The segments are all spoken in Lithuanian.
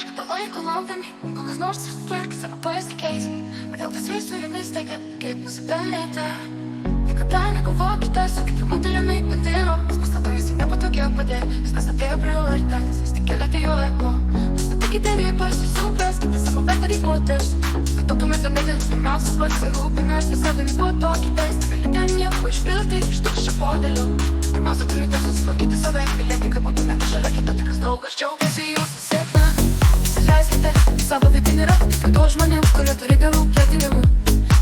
kad laiko laukdami, kol kas nors susitvarkys arba pasikeis. Kodėl visai su jumis teikia, kaip nusipelnėte? Niekada negalvokite, sakykite moterimi patiro. Pastato visi nepatogia padėti, viskas atėjo prioritetas, vis tik keliate jo ego. Pastatykite ribas, jūs supraskite savo betarys moters. Pataltumės ir nedėlis, pirmiausias pats rūpinės, ir savimi buvo tokį teistą. Galite nieko išpilti iš tuščio podėlio. Pirmiausia turite susitvarkyti save, galėti, kaip būtumėte šalia kita tikras draugas, džiaugiasi jūsų sėkme. Įsileiskite savo vidinį ratą, tik to žmonėms, kurie turi gerų ketinimų.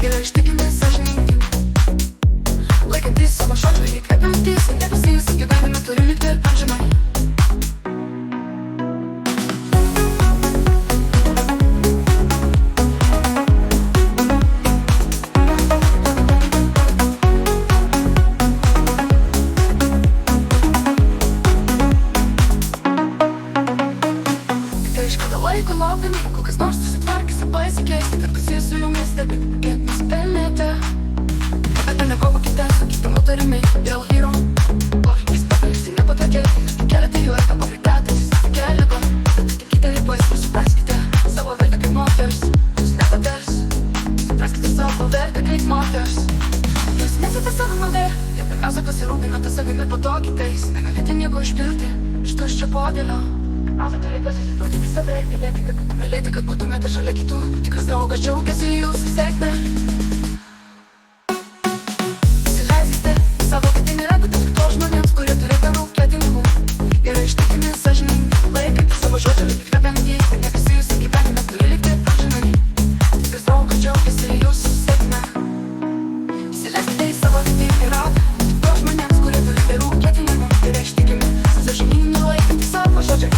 Yra ištikimi, sąžiningi, laikantys savo žodžių, įkvepiantys, ir nepasijus gyvenime turi likti ir amžinai. Laiko laukdami, kol kas nors susitvarkys ir pasikeis. Kartais jie su jumis stebi, kiek nusipelnėte. Apie nekovokite, sakykite moterimi dėl vyro. Poveikis pavirsti nepatogiai, keliate jų etą pavirtetės, keliago. Tikite ribais ir supraskite savo vertę kaip moters. Jūs nepaters, supraskite savo vertę kaip moters. Jūs nesate savimaldė, ir pirmiausia pasirūpinate savimi patogitais. Negalite nieko išpilti iš tuščio podėlio. Pirmiausia turite susitvarkyti save, galėti, kad būtumėte šalia kitų. Tikras draugas džiaugiasi jūsų sėkme. Įsileiskite savo vidinį ratą, tik to žmonėms, kurie turi gerų ketinimų. Yra ištikimi, sąžiningi, laikantys savo žodžių, įkvepiantys, ir nepasijus gyvenime turi likti amžinai. Tikras draugas džiaugiasi jūsų sėkme. Įsileiskite į savo vidinį ratą, tik to žmonėms, kurie turi gerų ketinimų. Yra ištikimi, sąžiningi, laikantys savo žodžių,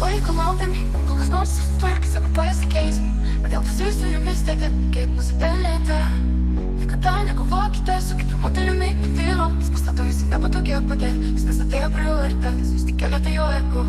laiko laukdami, kol kas nors susitvarkys arba pasikeis. Kodėl visi su jumis stebi, kaip nusipelnėte? Niekada negalvokite, sakykite moterimi vyro. Jis pastato visi nepatogiai padėti, viskas atėjo prioritetas, jūs tik keliate jo ego.